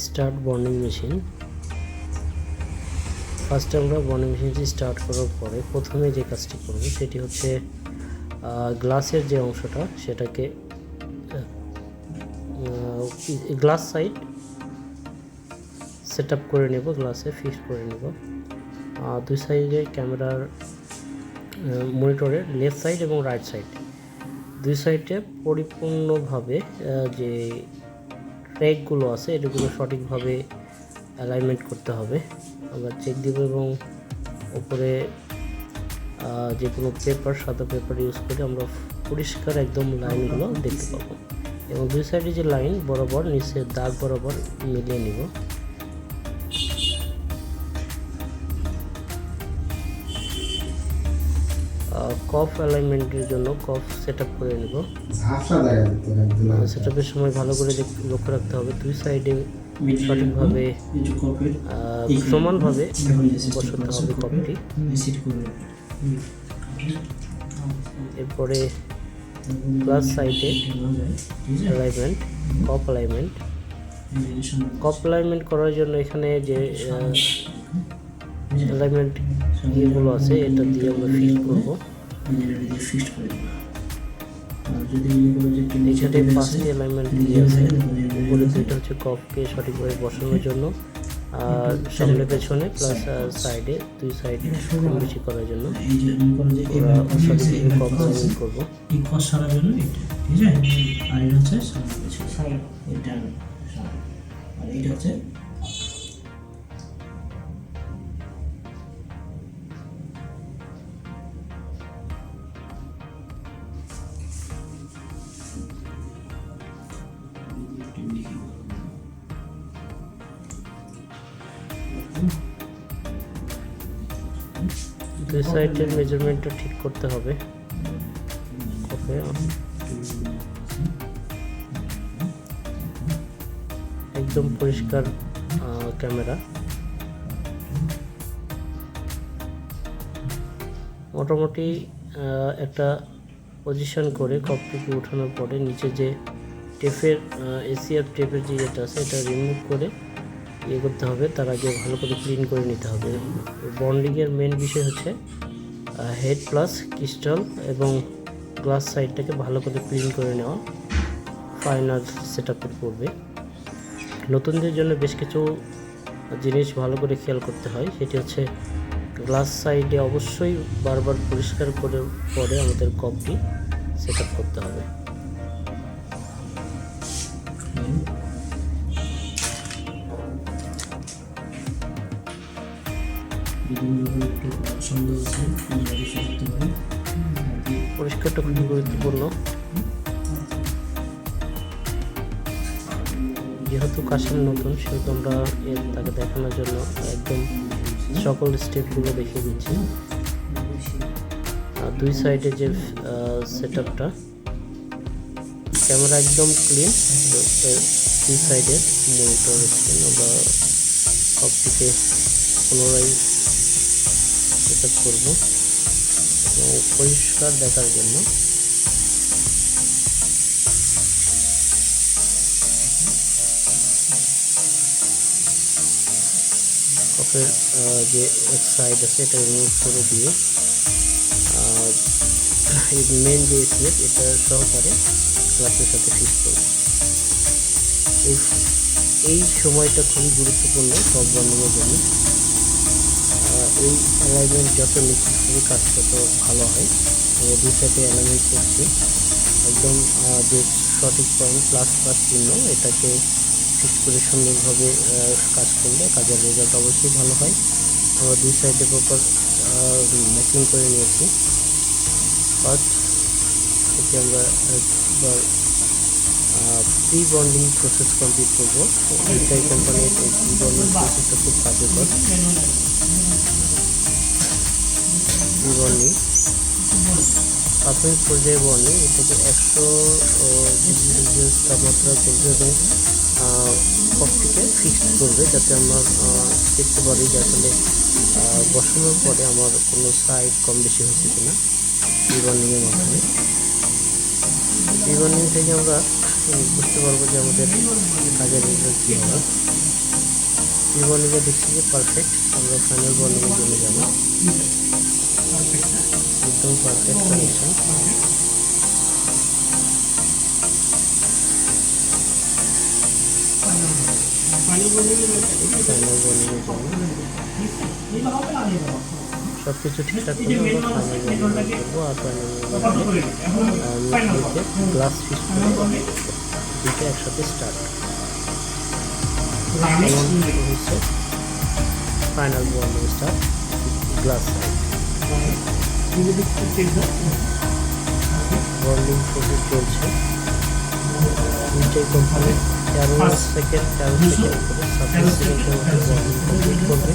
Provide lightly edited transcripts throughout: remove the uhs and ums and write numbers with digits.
Start bonding machine. ফার্স্টে আমরা bonding মেশিনটি স্টার্ট করার পরে প্রথমে যে কাজটি করব সেটি হচ্ছে গ্লাসের যে অংশটা সেটাকে গ্লাস সাইড সেট আপ করে নেব, গ্লাসে ফিক্স করে নেব। দুই সাইডে ক্যামেরার মনিটরের লেফট সাইড এবং রাইট সাইড দুই সাইডে পরিপূর্ণভাবে যে ট্র্যাকগুলো আছে এগুলো সঠিকভাবে অ্যালাইনমেন্ট করতে হবে। আমরা চেক দিব এবং উপরে যে কোনো পেপার, সাদা পেপার ইউজ করে আমরা পরিষ্কার একদম লাইনগুলো দেখতে পাবো এবং দুই সাইডে যে লাইন বরাবর নিচে দাগ বরাবর মিলিয়ে নিব। কফ অ্যালাইনমেন্টের জন্য কফ সেট আপ করে নেব। সেট আপের সময় ভালো করে লক্ষ্য রাখতে হবে দুই সাইডে সঠিকভাবে সমানভাবে বসাতে হবে কফটি। এরপরে প্লাস সাইডে অ্যালাইনমেন্ট, কফ অ্যালাইনমেন্ট করার জন্য এখানে যে অ্যালাইনমেন্ট ইয়েগুলো আছে এটা দিয়ে আমরা ফিক্স করব। এখানে পাঁচটি অ্যালাইনমেন্ট দিয়ে আছে, উপরে দুইটা হচ্ছে কফকে সঠিকভাবে বসানোর জন্য আর সামনে পেছনে প্লাস সাইডে দুই সাইডে কম বেশি করার জন্য আমরা সঠিকভাবে কফ অ্যালাইনমেন্ট করব। এই কফ সারার জন্য এটা ঠিক আছে, আর এটা হচ্ছে সামনে পেছনে সাইড, এটা আর এটা হচ্ছে দুই সাইডের মেজারমেন্টটা ঠিক করতে হবে। ওকে, একদম পরিষ্কার ক্যামেরা। মোটামুটি একটা পজিশন করে কপটিকে উঠানোর পরে নিচে যে টেপের এসিএফ টেপের যে যেটা আছে এটা রিমুভ করে ইয়ে করতে হবে, তার আগে ভালো করে ক্লিন করে নিতে হবে। বন্ডিংয়ের মেন বিষয় হচ্ছে হেড প্লাস ক্রিস্টাল এবং গ্লাস সাইডটাকে ভালো করে ক্লিন করে নেওয়া ফাইনাল সেট আপের পূর্বে। নতুনদের জন্য বেশ কিছু জিনিস ভালো করে খেয়াল করতে হয়, সেটি হচ্ছে গ্লাস সাইডে অবশ্যই বারবার পরিষ্কার করে পরে আমাদের কপটি সেট আপ করতে হবে। পরিষ্কারটা খুবই গুরুত্বপূর্ণ, যেহেতু কাশেম নতুন সেহেতু আমরা তাকে দেখানোর জন্য একদম সকল স্টেপগুলো দেখিয়ে দিচ্ছি। দুই সাইডে যে সেট আপটা ক্যামেরা একদম ক্লিন, দুই সাইডে মনিটর স্ক্রিন আমরা সবটিকে পুনরায় সেট আপ করবো এবং পরিষ্কার দেখার জন্য কফের যে এক সাইড আছে এটা রিমুভ করে দিয়ে মেন যে এসিএফ এটা সহকারে গ্লাসের সাথে ফিক্স করব। এই সময়টা খুবই গুরুত্বপূর্ণ কফ বন্ডিংয়ের জন্য। এই অ্যালাইনমেন্ট যত নিখুঁতভাবে কাজ তত ভালো হয়। আমরা দুই সাইডে অ্যালাইনমেন্ট করছি, একদম যে সঠিক পয়েন্ট প্লাস প্লাস চিহ্ন এটাকে ফিক্স করে সুন্দরভাবে কাজ করলে কাজের রেজাল্ট অবশ্যই ভালো হয়। আমরা দুই সাইডে প্রপার ম্যাচিং করে নিয়েছি। ফার্স্ট থেকে আমরা একবার প্রি বন্ডিং প্রসেস কমপ্লিট করবো। WEICAI কোম্পানির এই প্রি বন্ডিং প্রসেসটা খুব কার্যকর। প্রি বন্ডিং প্রাথমিক পর্যায়ে বন্ডিং এটাকে 100 ডিগ্রি সেলসিয়াস তাপমাত্রা করবে এবং কফটিকে ফিক্সড করবে, যাতে আমরা দেখতে পারি যে আসলে বসানোর পরে আমার কোনো সাইড কম বেশি হচ্ছে কিনা প্রি বন্ডিংয়ের মাধ্যমে। প্রি বন্ডিং থেকে আমরা বুঝতে পারবো যে আমাদের কাজের রেজাল্ট কী হবে। প্রি বন্ডিংয়ে দেখছি যে পারফেক্ট, আমরা ফাইনাল বন্ডিংয়ের জন্য যাব। একদম পারফেক্ট কানেকশন। ফাইনাল বন্ডিংয়ের জন্য সব কিছু ঠিকঠাক করে আমরা ফাইনাল বন্ডিং করবো। আর ফাইনাল গ্লাস ফিট করে দুটো একসাথে স্টার্ট হচ্ছে। Final bonding start glass side bonding process চলছে। দুইটাই কমপ্লিট 13 সেকেন্ড করে 27 সেকেন্ডের মধ্যে বন্ডিং কমপ্লিট করবে।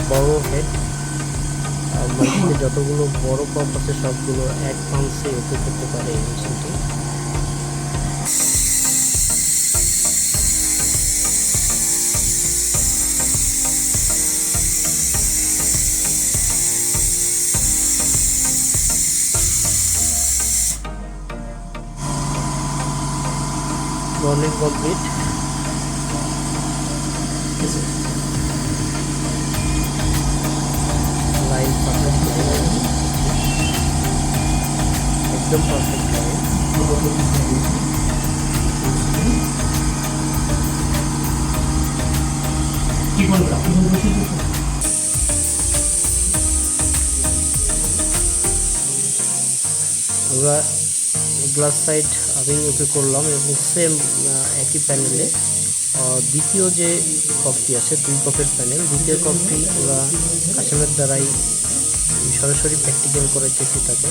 বড় হেড মাঝে যতগুলো বড় কপ আছে সবগুলো এক পাম্পসে ওকে করতে পারে এই মেশিনটি। Bonding complete. Line perfect, line একদম পারফেক্ট লাইন। আমরা গ্লাস সাইড আমি ওকে করলাম এবং সেম একই প্যানেলে দ্বিতীয় যে কপটি আছে 2 কপের প্যানেল, দ্বিতীয় কপটি ওরা কাশেমের দ্বারাই সরাসরি প্র্যাকটিক্যাল করেছে। তাকে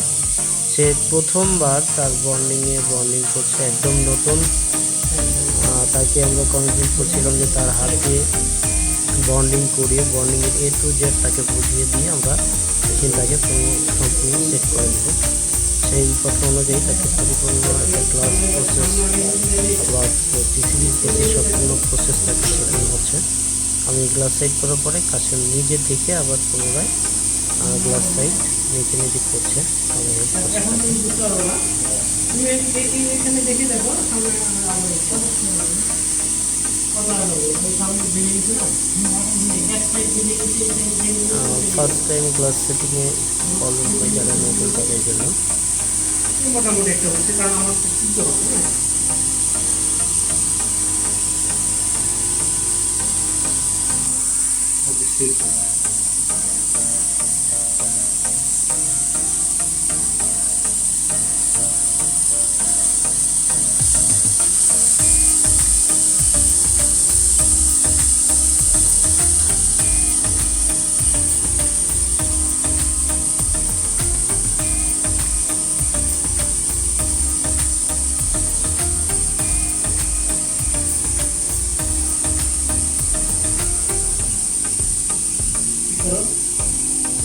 সে প্রথমবার তার বন্ডিং করছে, একদম নতুন। তাকে আমরা কনভিন্স করছিলাম যে তার হাত দিয়ে বন্ডিং করিয়ে বন্ডিংয়ের A to Z তাকে বুঝিয়ে দিয়ে আমরা মেশিনটাকে সম্পূর্ণ সেট করে দেবো। সেই কথা অনুযায়ী তাকে পরিপূর্ণ একটা ক্লাস প্রসেস আবার পিসিবি থেকে সম্পূর্ণ প্রসেস তাকে শেখানো হচ্ছে। আমি গ্লাস সাইড করার পরে কাশেম নিজে থেকে আবার পুনরায় গ্লাস সাইড নিজে করছে। ফার্স্ট টাইম গ্লাস সেটিংয়ে প্রবলেম হয় যারা নতুন তাদের জন্য। মোটামুটি একটা হচ্ছে, কারণ আমার শিখতে হবে না।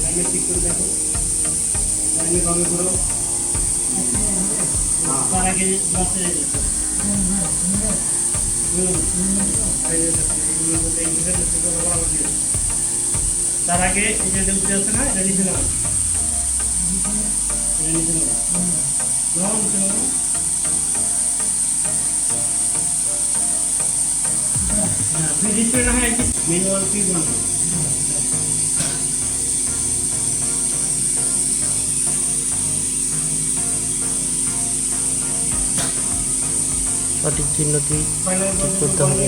লাইনে ঠিক করে দেখো, লাইনে কমে করো। তার আগে বাসে তার আগে এই যে উঠে আছে না, এটা নিচে নাও, এটা নিচে নাও, নিচে নাও। তুই ডিসপ্লে না হয় ম্যানুয়াল কি বানাবো। সঠিক চিহ্নটি ঠিক করতে হবে।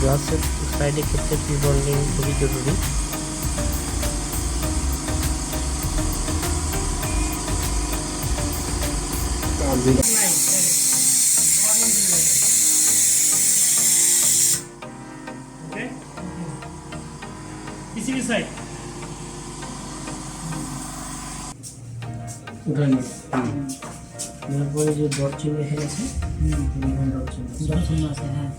গ্লাসের সাইডের ক্ষেত্রে প্রি বন্ডিং খুবই জরুরি। পিসিবি সাইড তারপরে যে ডট চিহ্ন এখানে আছে, ডট চিহ্ন আছে, হ্যাঁ।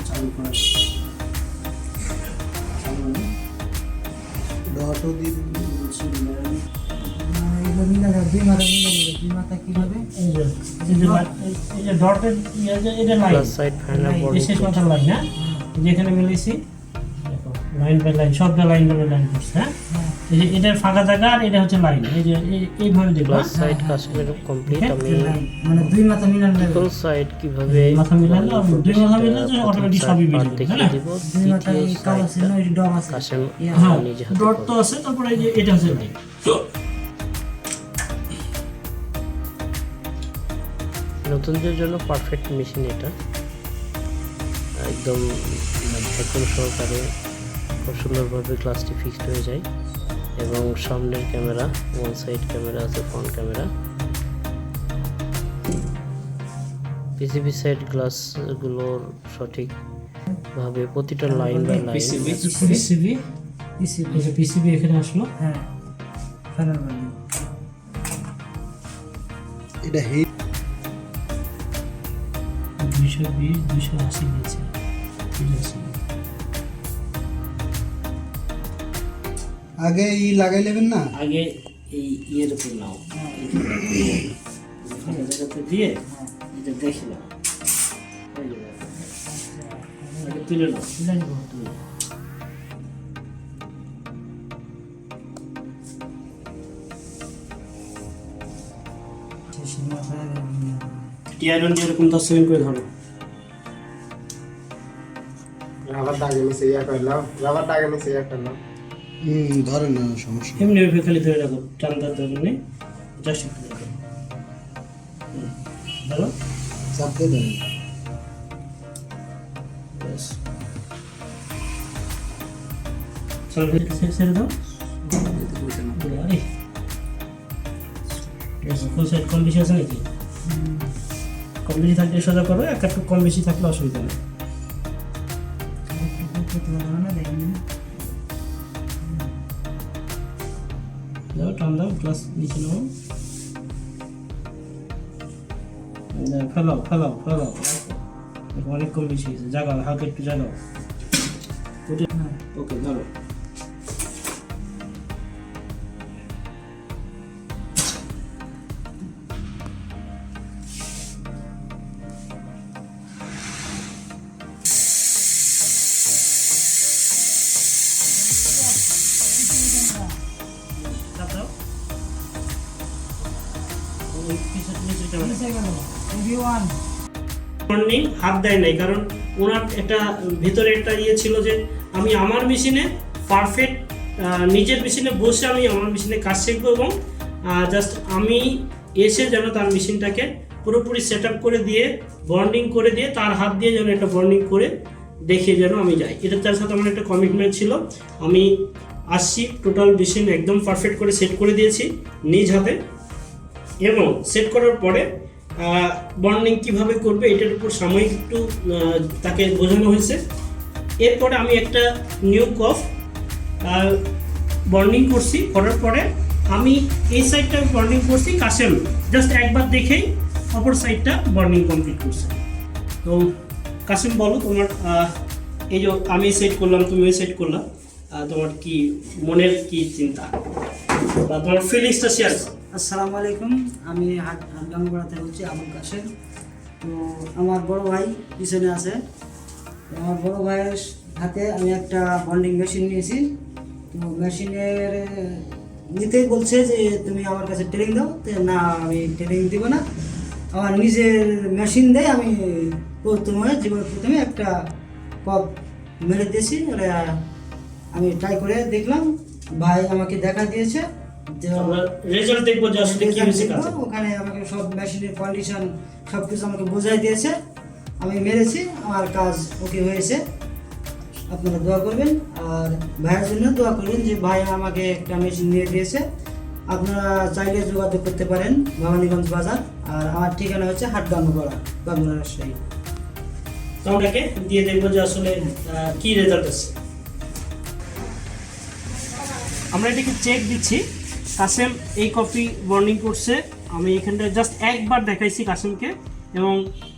চালু করা অটো দিয়ে এই যে ডটের এটা line plus side final body শেষ মাথার লাইন, হ্যাঁ যেখানে মিলেছি দেখো লাইন বাই লাইন সবটা লাইন বাই লাইন করছে। হ্যাঁ এই যে এটার ফাঁকা জায়গা আর এটা হচ্ছে লাইন, এই যে এইভাবে দেখো প্লাস সাইড কাস্টমার কমপ্লিট। আমি মানে দুই মাথা মিলানো ফুল সাইড কিভাবে মাথা মিলালে দুই মাথা মিলালে অটোমেটিক সবই মিলে যাবে। দেখিয়ে দিব। দুই মাথা এই কাজ আছে না, ওই ডগ আছে। কাশেম হ্যাঁ নিজে হাতে ডট তো আছে, তারপরে এই যে এটা হচ্ছে লাইন। নতুনদের জন্য পারফেক্ট মেশিন এটা, একদম ভ্যাকুয়াম সহকারে খুব সুন্দরভাবে গ্লাসটি ফিক্সড হয়ে যায় এবং সামনের ক্যামেরা, ওয়ান সাইড ক্যামেরা আছে, ফ্রন্ট ক্যামেরা, পিসিবি সাইড গ্লাসগুলোর সঠিকভাবে প্রতিটা লাইন বাই লাইন পিসিবি এখানে আসলো। হ্যাঁ ফাইনাল বান্ডিং এটা হিট 220 280 নিচে আগে ই লাগাই নেবেন না, আগে এই ইয়ের উপর নাও, ফাঁকা জায়গাতে দিয়ে এটা দেখে নাও, আগে তুলে নাও, তুলে নাও, তুলে নাও। টিআরন যেরকম 10 সেকেন্ড করে ধরো, রাবার দাগে নিচে ইয়া করলাম, রাবার দাগে নিচে ইয়া করলাম। ধরেন না সমস্যা এমনি ওইভাবে খালি ধরে রাখো, টানদার দরকার নেই, জাস্ট একটু রাখো, ধরো চাপ দিয়ে দেন। ব্যাস চল ছেড়ে দাও। আরে ফুল সাইড কম বেশি আছে নাকি? কম বেশি থাকলে সোজা করো, একটু কম বেশি থাকলে অসুবিধা নেই। দাও টান দাও, গ্লাস নিচে নাও, ফেলাও ফেলাও ফেলাও, অনেক কম বেশি হয়েছে, জাগাও হালকা একটু জাগাও। ওকে ধরো, হাত দেয় নাই, কারণ ওনার একটা ভেতরে একটা ইয়ে ছিল যে আমি আমার মেশিনে পারফেক্ট নিজের মেশিনে বসে আমি আমার মেশিনে কাজ শিখবো এবং জাস্ট আমি এসে যেন তার মেশিনটাকে পুরোপুরি সেট আপ করে দিয়ে বন্ডিং করে দিয়ে তার হাত দিয়ে যেন একটা বন্ডিং করে দেখিয়ে যেন আমি যাই, এটা তার সাথে আমার একটা কমিটমেন্ট ছিল। আমি আসছি, টোটাল মেশিন একদম পারফেক্ট করে সেট করে দিয়েছি নিজ হাতে এবং সেট করার পরে বন্ডিং কিভাবে করবে এটার উপর সাময়িক একটু তাকে বোঝানো হয়েছে। এরপরে আমি একটা নিউ কফ বন্ডিং করছি, করার পরে আমি এই সাইডটা বন্ডিং করছি, কাশেম জাস্ট একবার দেখেই অপর সাইডটা বন্ডিং কমপ্লিট করছে। তো কাশেম বলো তোমার এই যে আমি সেট করলাম, তুমিও সেট করলাম, তোমার কি মনের কি চিন্তা বা তোমার ফিলিংসটা শেয়ার করো। আসসালামু আলাইকুম, আমি হাটগামপাড়াতে বলছি আবুল কাশেম। তো আমার বড় ভাই পিছনে আছে, তো আমার বড় ভাইয়ের হাতে আমি একটা বন্ডিং মেশিন নিয়েছি। তো মেশিনের নিতেই বলছে যে তুমি আমার কাছে ট্রেনিং দাও, তো না আমি ট্রেনিং দিব না, আমার নিজের মেশিন দিয়ে আমি প্রথমে একটা কপ মেরে দিয়েছি। আমি ট্রাই করে দেখলাম, ভাই আমাকে দেখা দিয়েছে যে রেজাল্ট দেখবো যে আসলে কি হয়েছে কাজে। ওখানে আমাকে সব মেশিনের কন্ডিশন সব কিছু আমাকে বোঝাই দিয়েছে, আমি মেরেছি, আমার কাজ ওকে হয়েছে। আপনারা দোয়া করবেন আর ভাইয়ের জন্য দোয়া করবেন যে ভাই আমাকে একটা মেশিন নিয়ে দিয়েছে। আপনারা চাইলে যোগাযোগ করতে পারেন ভবানীগঞ্জ বাজার, আর আমার ঠিকানা হচ্ছে হাটগামপাড়া, বাংলা রাজশাহী। তো ওটাকে দিয়ে দেখবো যে আসলে কি রেজাল্ট আছে। আমরা এটাকে চেক দিচ্ছি। কাশেম এই কপি বন্ডিং করছে, আমি এখানটা জাস্ট একবার দেখাইছি কাশেমকে এবং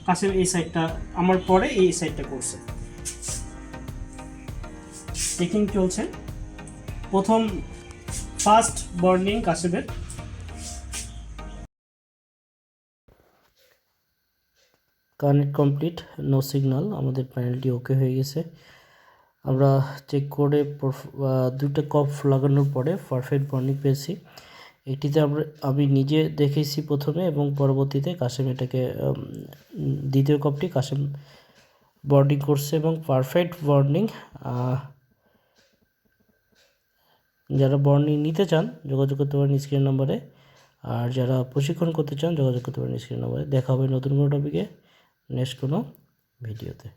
কাশেম এই সাইডটা আমার পরে এই সাইডটা করছে। চেকিং চলছে, প্রথম ফার্স্ট বন্ডিং কাশেমের। কানেক্ট কমপ্লিট, নো সিগন্যাল, আমাদের প্যানেলটি ওকে হয়ে গেছে। আমরা চেক করে দুটো কপ লাগানোর পরে পারফেক্ট বন্ডিং পেয়েছি। এটিতে আমি নিজে দেখেছি প্রথমে এবং পরবর্তীতে কাশেম এটাকে দ্বিতীয় কপটি কাশেম বন্ডিং করছে এবং পারফেক্ট বন্ডিং। যারা বন্ডিং নিতে চান যোগাযোগ করতে পারেন স্ক্রিন নম্বরে, আর যারা প্রশিক্ষণ করতে চান যোগাযোগ করতে পারেন স্ক্রিন নম্বরে। দেখা হবে নতুন কোনো টপিকে নেক্সট কোনো ভিডিওতে।